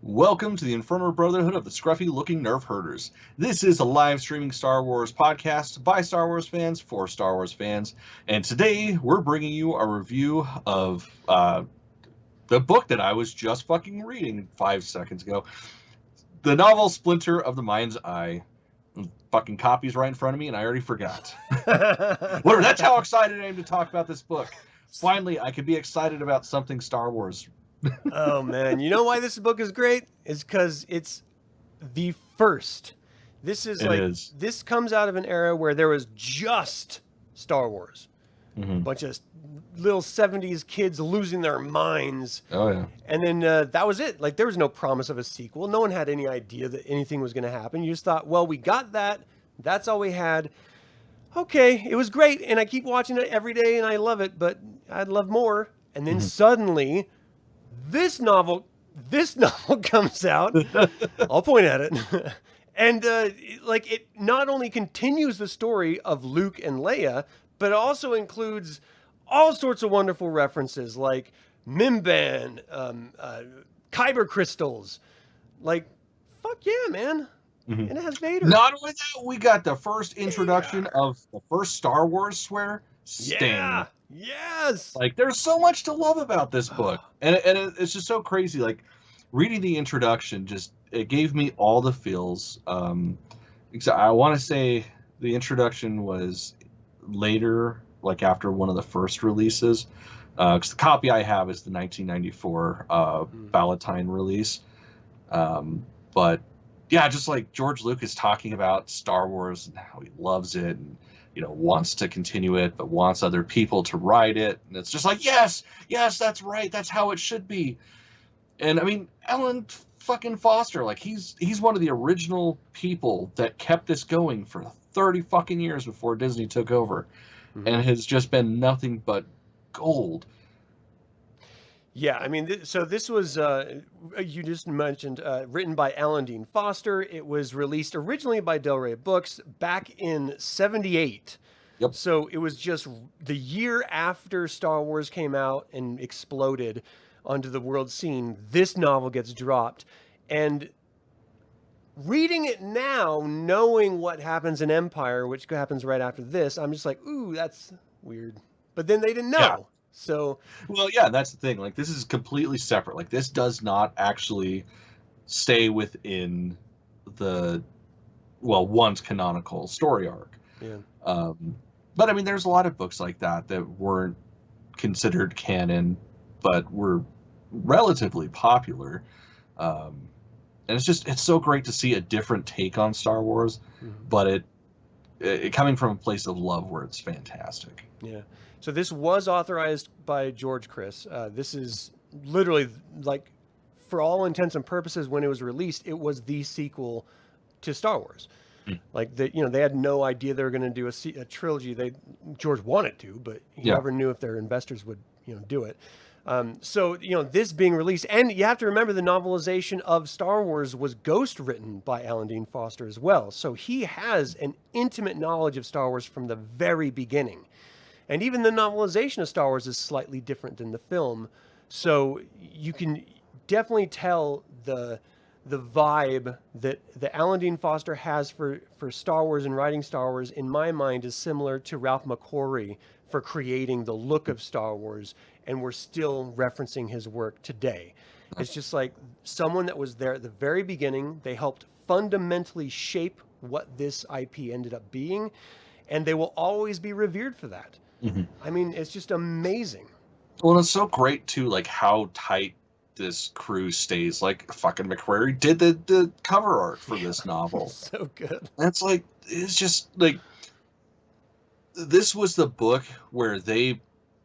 Welcome to the Infernal Brotherhood of the Scruffy-looking Nerf herders. This is a live streaming Star Wars podcast by Star Wars fans for Star Wars fans, and today we're bringing you a review of the book that I was just fucking reading 5 seconds ago. The novel Splinter of the Mind's Eye. Fucking copies right in front of me, and I already forgot. Whatever, that's how excited I am to talk about this book. Finally, I can be excited about something Star Wars. Oh man, you know why this book is great? It's because it's the first. This comes out of an era where there was just Star Wars. A bunch of little 70s kids losing their minds. Oh yeah. And then that was it. Like there was no promise of a sequel. No one had any idea that anything was going to happen. You just thought, well, we got that. That's all we had. Okay, it was great, and I keep watching it every day, and I love it, but I'd love more. And then suddenly, this novel comes out. I'll point at it. And it not only continues the story of Luke and Leia, but it also includes all sorts of wonderful references like Mimban, Kaiburr crystals. Like, fuck yeah, man. And it has Vader. Not only that, we got the first introduction of the first Star Wars swear, Sting. Yeah. Yes. Like, there's so much to love about this book. And it's just so crazy. Like, reading the introduction, it gave me all the feels. I want to say the introduction was later, like after one of the first releases. Because the copy I have is the 1994 Valentine release. But yeah, just like George Lucas talking about Star Wars and how he loves it and, wants to continue it, but wants other people to write it. And it's just like, yes, that's right. That's how it should be. And I mean, Alan fucking Foster, like he's one of the original people that kept this going for 30 fucking years before Disney took over and has just been nothing but gold. Yeah, I mean, so this was, you just mentioned, written by Alan Dean Foster. It was released originally by Del Rey Books back in '78. Yep. So it was just the year after Star Wars came out and exploded onto the world scene. This novel gets dropped. And reading it now, knowing what happens in Empire, which happens right after this, I'm just like, ooh, that's weird. But then they didn't know. Yeah. So, well, yeah, that's the thing. Like, this is completely separate. Like, this does not actually stay within one's canonical story arc. Yeah. But I mean, there's a lot of books like that weren't considered canon, but were relatively popular. And it's so great to see a different take on Star Wars, but it coming from a place of love where it's fantastic. Yeah. So this was authorized by George Chris. This is literally, like, for all intents and purposes, when it was released, it was the sequel to Star Wars. Like, they had no idea they were going to do a trilogy. George wanted to, but he never knew if their investors would, do it. So, this being released, and you have to remember the novelization of Star Wars was ghost written by Alan Dean Foster as well. So he has an intimate knowledge of Star Wars from the very beginning. And even the novelization of Star Wars is slightly different than the film. So you can definitely tell the vibe that Alan Dean Foster has for Star Wars and writing Star Wars, in my mind, is similar to Ralph McQuarrie for creating the look of Star Wars. And we're still referencing his work today. It's just like someone that was there at the very beginning. They helped fundamentally shape what this IP ended up being. And they will always be revered for that. I mean, it's just amazing. Well, it's so great too, like how tight this crew stays. Like fucking McQuarrie did the cover art for this novel. So good. And it's just like, this was the book where they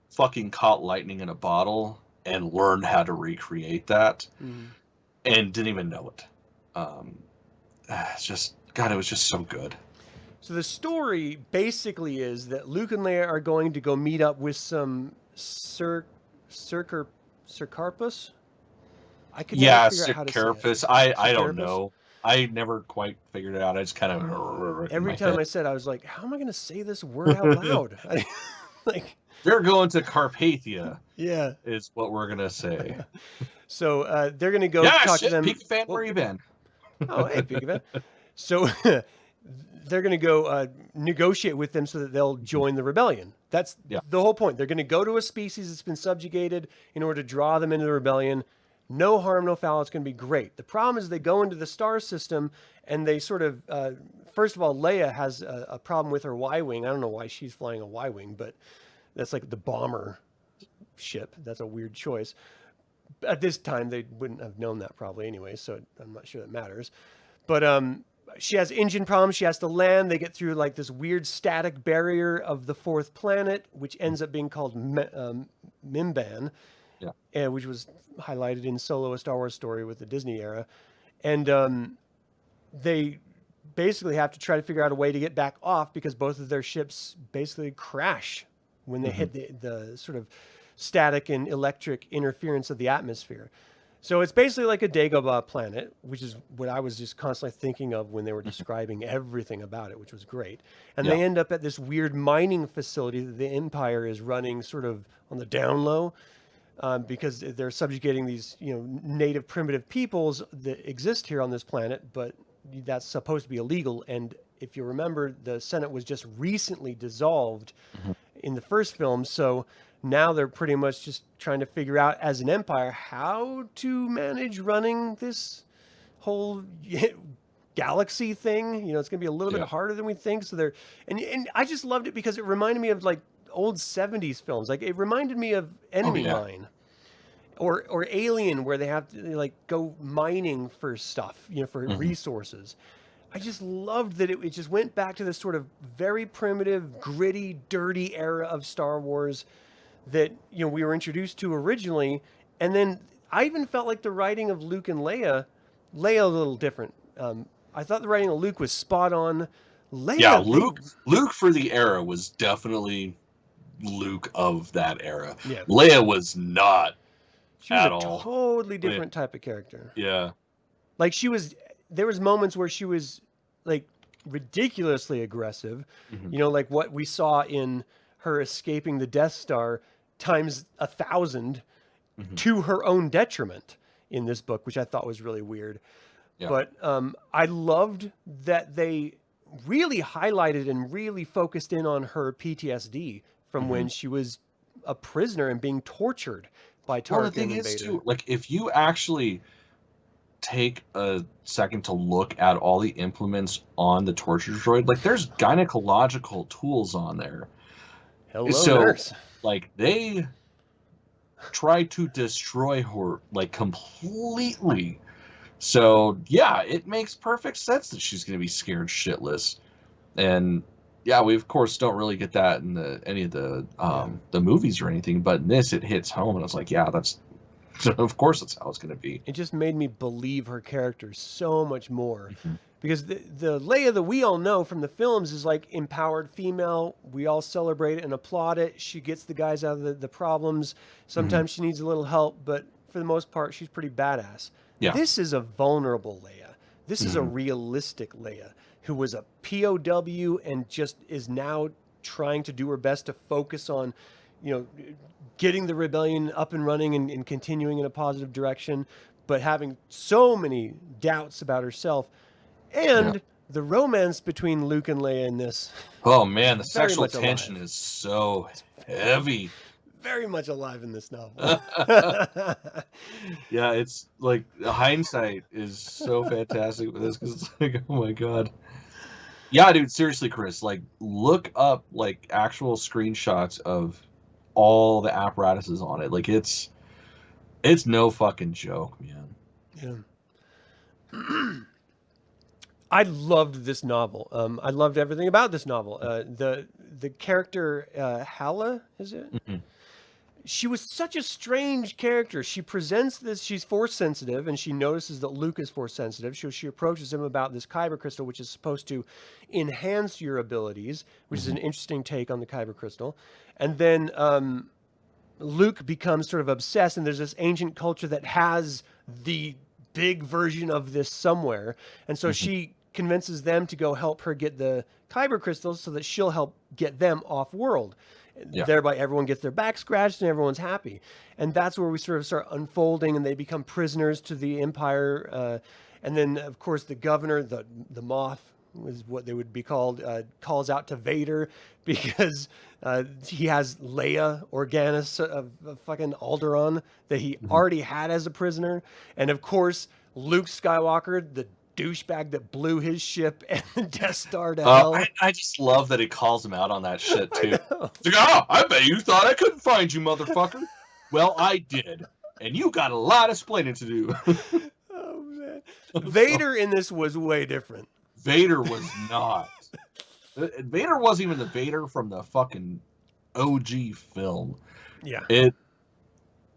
fucking caught lightning in a bottle and learned how to recreate that and didn't even know it. It's just, God, it was just so good. So the story basically is that Luke and Leia are going to go meet up with some Circarpous. I could never figure out how to say it. Circarpous. I don't know. I never quite figured it out. I just kind of every time I said, I was like, how am I going to say this word out loud? They're going to Carpathia. Yeah. Is what we're gonna say. So they're gonna go Yeah, talk shit, to them. Pika fan, where you been? Oh, hey, Pika fan. So they're gonna go negotiate with them so that they'll join the rebellion. That's the whole point. They're gonna go to a species that's been subjugated in order to draw them into the rebellion. No harm, no foul. It's going to be great. The problem is they go into the star system and they sort of, first of all, Leia has a problem with her Y-wing. I don't know why she's flying a Y-wing, but that's like the bomber ship. That's a weird choice. At this time, they wouldn't have known that probably anyway, so I'm not sure that matters. But she has engine problems. She has to land. They get through like this weird static barrier of the fourth planet, which ends up being called Mimban. Which was highlighted in Solo: A Star Wars Story with the Disney era. And they basically have to try to figure out a way to get back off because both of their ships basically crash when they hit the sort of static and electric interference of the atmosphere. So it's basically like a Dagobah planet, which is what I was just constantly thinking of when they were describing everything about it, which was great. And they end up at this weird mining facility that the Empire is running sort of on the down low. Because they're subjugating these, native primitive peoples that exist here on this planet, but that's supposed to be illegal. And if you remember, the Senate was just recently dissolved in the first film, so now they're pretty much just trying to figure out, as an empire, how to manage running this whole galaxy thing. It's going to be a little bit harder than we think. So they're, and I just loved it because it reminded me of like old 70s films. Like it reminded me of Enemy Mine or Alien, where they have to like go mining for stuff, for resources. I just loved that it just went back to this sort of very primitive, gritty, dirty era of Star Wars that, we were introduced to originally. And then I even felt like the writing of Luke and Leia a little different. I thought the writing of Luke was spot on. Leia, Luke for the era was definitely Luke of that era. Yeah. Leia was not she was at a all. Totally different type of character. Yeah. Like there was moments where she was like ridiculously aggressive, like what we saw in her escaping the Death Star times 1,000 to her own detriment in this book, which I thought was really weird. Yeah. But I loved that they really highlighted and really focused in on her PTSD from when she was a prisoner and being tortured by Tarkin. Well, the thing is, too, like if you actually take a second to look at all the implements on the torture droid, like there's gynecological tools on there. Hello, nurse. Like they try to destroy her like completely. So yeah, it makes perfect sense that she's going to be scared shitless. And yeah, we of course don't really get that in any of the movies or anything, but in this it hits home, and I was like, yeah, that's of course that's how it's going to be. It just made me believe her character so much more. Because the Leia that we all know from the films is like empowered female. We all celebrate it and applaud it. She gets the guys out of the problems. Sometimes she needs a little help, but for the most part, she's pretty badass. Yeah. This is a vulnerable Leia. This is a realistic Leia who was a POW and just is now trying to do her best to focus on, getting the rebellion up and running and continuing in a positive direction, but having so many doubts about herself. And the romance between Luke and Leia in this. Oh man, the sexual tension is so heavy. Very much alive in this novel. Yeah, it's like hindsight is so fantastic with this because it's like, oh my god. Yeah, dude, seriously, Chris, like look up like actual screenshots of all the apparatuses on it. Like it's no fucking joke, man. Yeah. I loved this novel. I loved everything about this novel. The character Hala, is it? She was such a strange character. She presents this, she's force sensitive, and she notices that Luke is force sensitive. So she approaches him about this Kaiburr crystal, which is supposed to enhance your abilities, which is an interesting take on the Kaiburr crystal. And then Luke becomes sort of obsessed, and there's this ancient culture that has the big version of this somewhere. And so she convinces them to go help her get the Kaiburr crystals so that she'll help get them off world. Yeah. Thereby, everyone gets their back scratched and everyone's happy. And that's where we sort of start unfolding, and they become prisoners to the Empire. And then, of course, the governor, the Moth, is what they would be called, calls out to Vader because he has Leia Organa of fucking Alderaan that he already had as a prisoner. And of course, Luke Skywalker, the douchebag that blew his ship and the Death Star to hell. I just love that he calls him out on that shit too. It's like, I bet you thought I couldn't find you, motherfucker. Well, I did, and you got a lot of explaining to do. Oh man, Vader in this was way different. Vader was not. Vader wasn't even the Vader from the fucking OG film. Yeah. It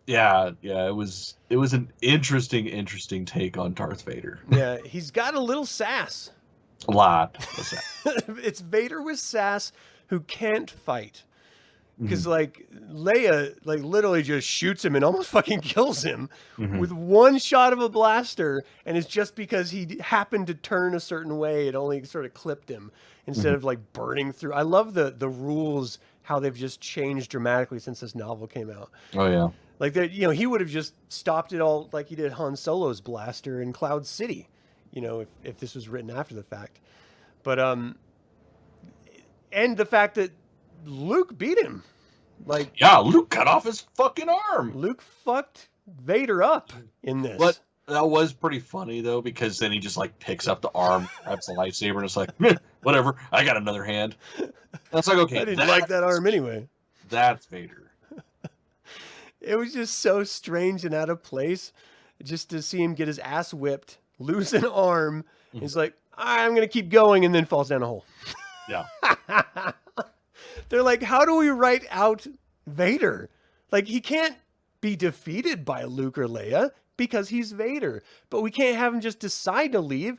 was an interesting take on Darth Vader. Yeah, he's got a little sass. A lot of sass. It's Vader with sass who can't fight. Because like Leia like literally just shoots him and almost fucking kills him with one shot of a blaster, and it's just because he happened to turn a certain way, it only sort of clipped him instead of like burning through. I love the rules, how they've just changed dramatically since this novel came out. Oh yeah. Like that, you know, he would have just stopped it all like he did Han Solo's blaster in Cloud City, you know, if this was written after the fact. But and the fact that Luke beat him. Like, yeah, Luke cut off his fucking arm. Luke fucked Vader up in this. But that was pretty funny though, because then he just like picks up the arm, grabs the lightsaber, and it's like, whatever, I got another hand. That's like, okay, I didn't like that arm anyway. That's Vader. It was just so strange and out of place, just to see him get his ass whipped, lose an arm. He's like, I'm going to keep going, and then falls down a hole. Yeah. They're like, how do we write out Vader? Like, he can't be defeated by Luke or Leia because he's Vader. But we can't have him just decide to leave.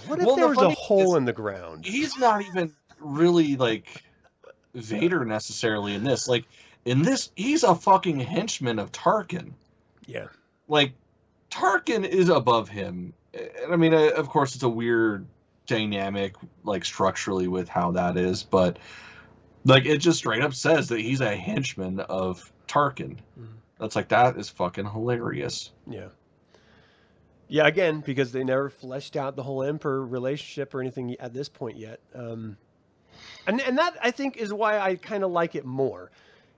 What if there was a hole in the ground? He's not even really, like, Vader necessarily in this. Like, in this, he's a fucking henchman of Tarkin. Yeah. Like, Tarkin is above him. I mean, of course, it's a weird dynamic, like, structurally with how that is, but, like, it just straight up says that he's a henchman of Tarkin. That's like, that is fucking hilarious. Yeah. Yeah, again, because they never fleshed out the whole Emperor relationship or anything at this point yet. And that, I think, is why I kind of like it more.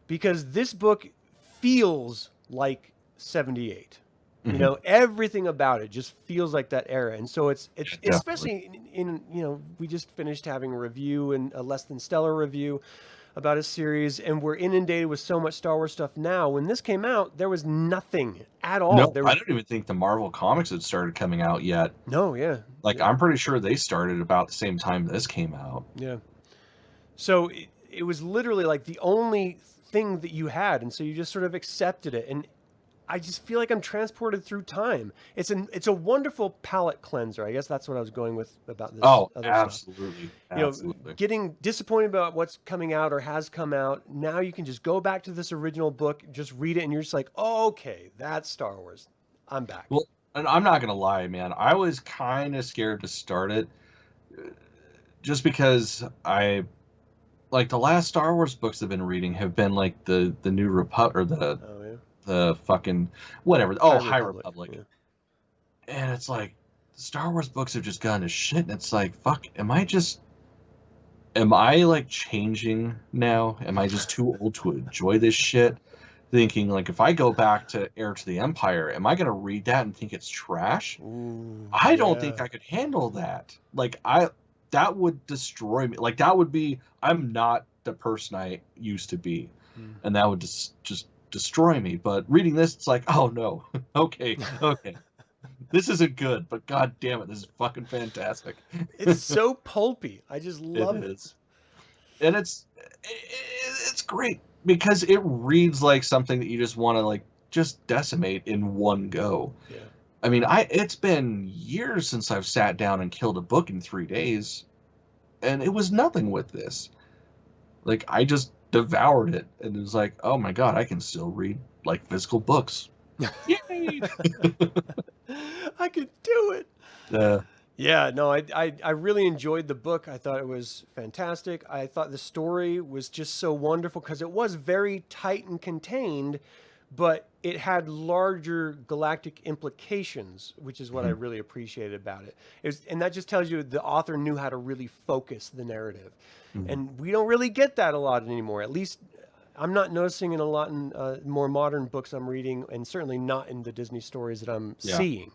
Because this book feels like 78. You know, everything about it just feels like that era. And so it's especially in, you know, we just finished having a review, and a less than stellar review about a series, and we're inundated with so much Star Wars stuff now. When this came out, there was nothing at all. No, there was... I don't even think the Marvel comics had started coming out yet. No, yeah. Like, I'm pretty sure they started about the same time this came out. Yeah. So it was literally like the only thing that you had, and so you just sort of accepted it. And I just feel like I'm transported through time. It's a wonderful palate cleanser. I guess that's what I was going with about this. Oh, other absolutely. Stuff. You know, getting disappointed about what's coming out or has come out. Now you can just go back to this original book, just read it, and you're just like, oh, okay, that's Star Wars. I'm back. Well, and I'm not gonna lie, man. I was kind of scared to start it, just because I, like, the last Star Wars books I've been reading have been like the New Republic, or the fucking whatever. Oh, High Republic. Yeah. And it's like, Star Wars books have just gone to shit, and it's like, fuck, am I like changing now? Am I just too old to enjoy this shit? Thinking, like, if I go back to Heir to the Empire, am I gonna read that and think it's trash? Ooh, I don't think I could handle that. Like, that would destroy me. Like, that would be, I'm not the person I used to be. And that would just destroy me. But reading this, it's like, oh no, okay, this isn't good, but god damn it, this is fucking fantastic. It's so pulpy. I just love it. Is. And it's great because it reads like something that you just want to, like, just decimate in one go. Yeah. I mean, it's been years since I've sat down and killed a book in 3 days, and it was nothing with this. Like, I just devoured it, and it was like, oh my god, I can still read, like, physical books. Yay! I could do it. Yeah, no, I really enjoyed the book. I thought it was fantastic. I thought the story was just so wonderful because it was very tight and contained, but it had larger galactic implications, which is what I Mhm. really appreciated about it. And that just tells you the author knew how to really focus the narrative. Mhm. And we don't really get that a lot anymore. At least I'm not noticing it a lot in more modern books I'm reading, and certainly not in the Disney stories that I'm Yeah. seeing.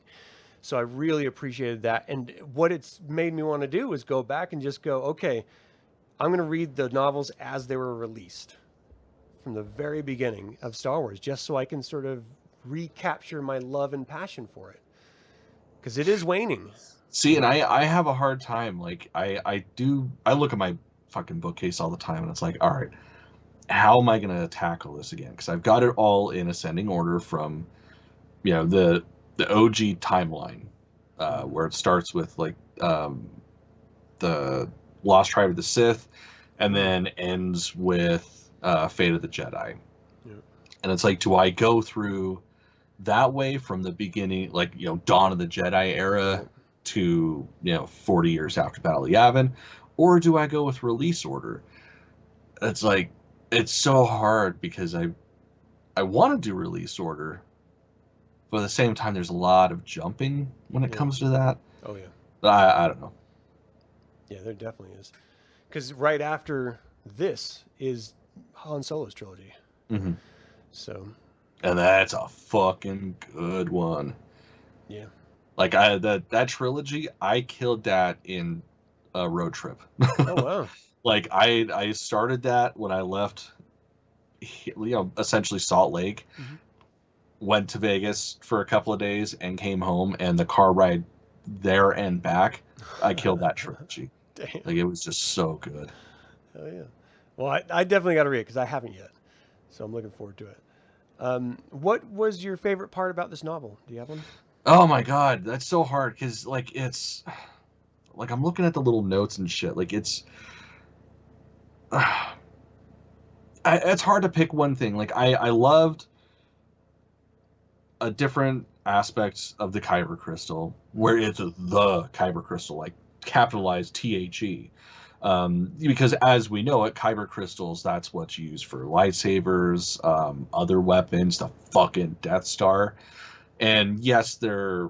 So I really appreciated that. And what it's made me want to do is go back and just go, okay, I'm going to read the novels as they were released from the very beginning of Star Wars, just so I can sort of recapture my love and passion for it. Because it is waning. See, and I have a hard time. Like I look at my fucking bookcase all the time, and it's like, all right, how am I gonna tackle this again? Because I've got it all in ascending order from, the OG timeline, where it starts with like the Lost Tribe of the Sith, and then ends with Fate of the Jedi. Yeah. And it's like, do I go through that way from the beginning, like, Dawn of the Jedi era, to 40 years after Battle of Yavin, or do I go with release order? It's like, it's so hard because I want to do release order, but at the same time there's a lot of jumping when it Yeah. comes to that. Oh, yeah. But I don't know. Yeah, there definitely is. Because right after this is Han Solo's trilogy. Hmm. So, And that's a fucking good one. yeah. Like, that trilogy, I killed that in a road trip. Oh, wow. Like, I started that when I left, essentially Salt Lake, Mhm. went to Vegas for a couple of days and came home, and the car ride there and back, I killed that trilogy. Damn. Like, it was just so good. Oh, yeah. Well, I definitely got to read it because I haven't yet. So I'm looking forward to it. What was your favorite part about this novel? Do you have one? Oh my god, that's so hard because, like, it's like, I'm looking at the little notes and shit. Like, it's it's hard to pick one thing. Like, I loved a different aspects of the Kyber crystal, where it's the Kyber crystal, like capitalized THE. Because as we know it, Kyber crystals, that's what's used for lightsabers, other weapons, the fucking Death Star. And yes, they're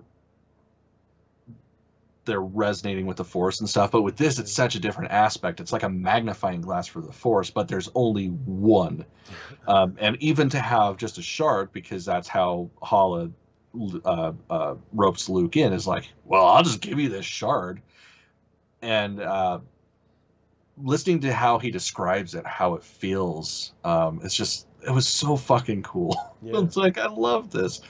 resonating with the Force and stuff, but with this, it's such a different aspect. It's like a magnifying glass for the Force, but there's only one. And even to have just a shard, because that's how Hala ropes Luke in, is like, well, I'll just give you this shard. And listening to how he describes it, how it feels, it was so fucking cool. Yeah. It's like, I love this.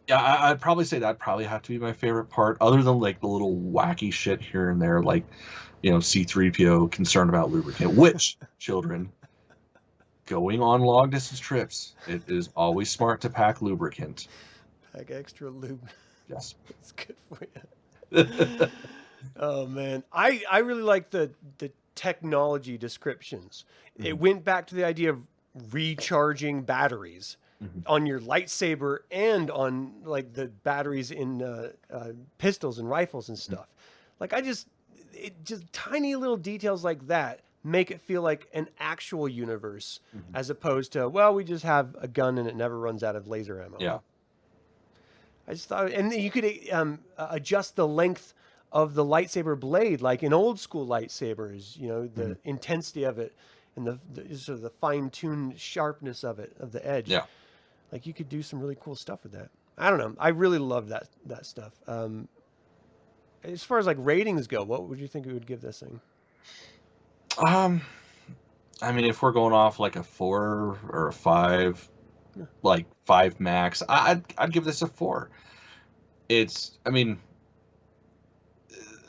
Yeah, I'd probably say that probably have to be my favorite part, other than like the little wacky shit here and there, like, C-3PO concerned about lubricant, which, children, going on long distance trips, it is always smart to pack lubricant. Pack extra lube. Yes. It's good for you. Oh, man. I really like the technology descriptions. It went back to the idea of recharging batteries on your lightsaber and on like the batteries in pistols and rifles and stuff. Like, just tiny little details like that make it feel like an actual universe, as opposed to, well, we just have a gun and it never runs out of laser ammo. Yeah. I just thought, and you could adjust the length of the lightsaber blade, like in old school lightsabers, the intensity of it and the sort of the fine-tuned sharpness of it, of the edge. Yeah. Like, you could do some really cool stuff with that. I don't know. I really love that stuff. As far as like ratings go, what would you think we would give this thing? I mean, if we're going off like a 4 or a 5, like 5 max, I'd give this a 4. I mean,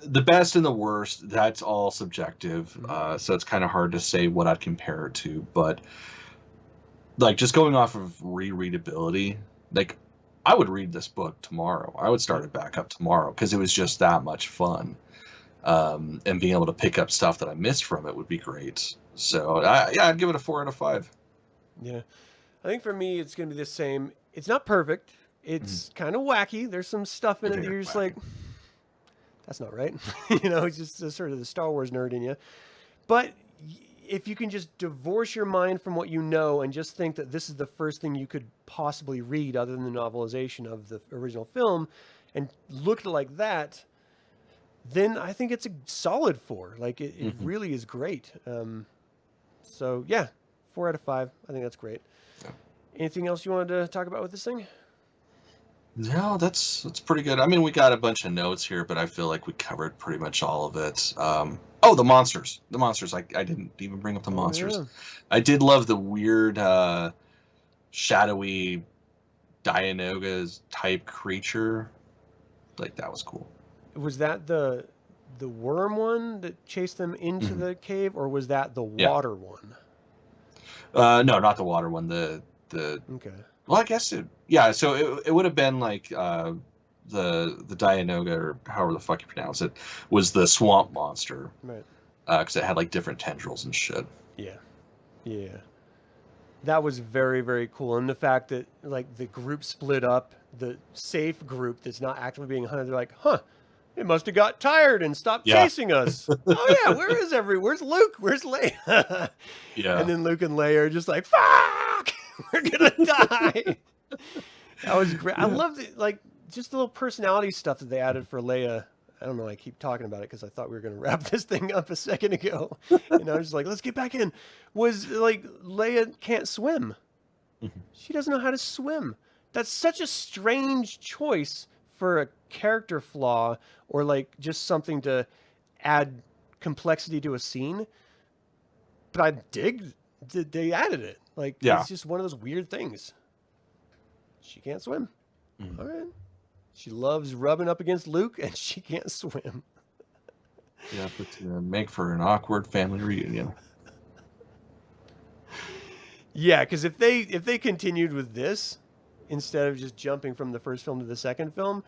the best and the worst, that's all subjective. So it's kind of hard to say what I'd compare it to, but like, just going off of rereadability, like, I would read this book tomorrow. I would start it back up tomorrow because it was just that much fun. And being able to pick up stuff that I missed from it would be great. So I'd give it a 4 out of 5. Yeah. I think for me, it's going to be the same. It's not perfect. It's kind of wacky. There's some stuff in it that you're just like, that's not right. It's just sort of the Star Wars nerd in you. But if you can just divorce your mind from what you know and just think that this is the first thing you could possibly read other than the novelization of the original film and look at it like that, then I think it's a solid 4. Like it really is great. So yeah, 4 out of 5. I think that's great. Yeah. Anything else you wanted to talk about with this thing? No, that's pretty good. I mean, we got a bunch of notes here, but I feel like we covered pretty much all of it. The monsters. The monsters. I didn't even bring up the monsters. Yeah. I did love the weird, shadowy Dianoga type creature. Like, that was cool. Was that the worm one that chased them into the cave, or was that the water one? No, not the water one. The okay. Well, I guess it. Yeah, so it would have been like the Dianoga, or however the fuck you pronounce it, was the swamp monster, right? Because it had like different tendrils and shit. Yeah. That was very, very cool, and the fact that like the group split up, the safe group that's not actively being hunted, they're like, it must have got tired and stopped chasing us. Oh yeah, where's Luke? Where's Leia? Yeah. And then Luke and Leia are just like, fuck, we're gonna die. That was great. I loved it, like just the little personality stuff that they added for Leia. I don't know, I keep talking about it because I thought we were going to wrap this thing up a second ago. And I was just like, let's get back in. Was like, Leia can't swim. She doesn't know how to swim. That's such a strange choice for a character flaw, or like just something to add complexity to a scene. But I dig that they added it. Like, it's just one of those weird things. She can't swim. All right. She loves rubbing up against Luke, and she can't swim. Yeah, but to make for an awkward family reunion. Yeah, because if they continued with this instead of just jumping from the first film to the second film,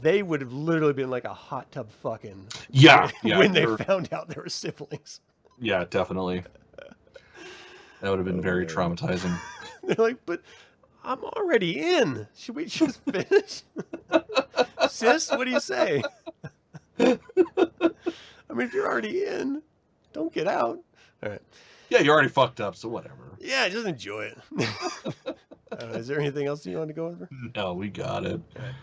they would have literally been like a hot tub fucking. Yeah, when they found out they were siblings. Yeah, definitely. That would have been very traumatizing. They're like, but I'm already in. Should we just finish? Sis, what do you say? I mean, if you're already in, don't get out. All right. Yeah, you're already fucked up, so whatever. Yeah, just enjoy it. Is there anything else you want to go over? No, we got it. Right.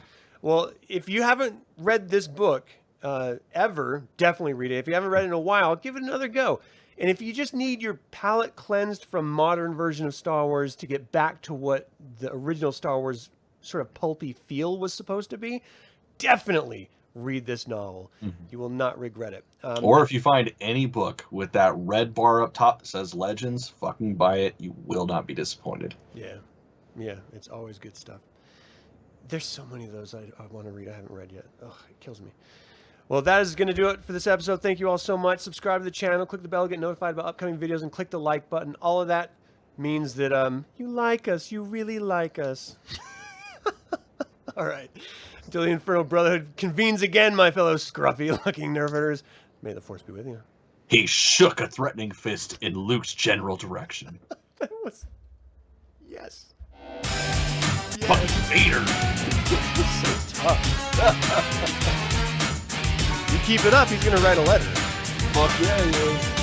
Well, if you haven't read this book ever, definitely read it. If you haven't read it in a while, give it another go. And if you just need your palate cleansed from modern version of Star Wars to get back to what the original Star Wars sort of pulpy feel was supposed to be, definitely read this novel. You will not regret it. Or if you find any book with that red bar up top that says Legends, fucking buy it. You will not be disappointed. Yeah, it's always good stuff. There's so many of those I want to read I haven't read yet. Ugh, it kills me. Well, that is going to do it for this episode. Thank you all so much. Subscribe to the channel, click the bell to get notified about upcoming videos, and click the like button. All of that means that you like us. You really like us. All right. Until the Infernal Brotherhood convenes again, my fellow scruffy-looking nerfers, may the Force be with you. He shook a threatening fist in Luke's general direction. That was... Yes. Fucking Vader. So tough. You keep it up, he's going to write a letter. Fuck yeah, he is.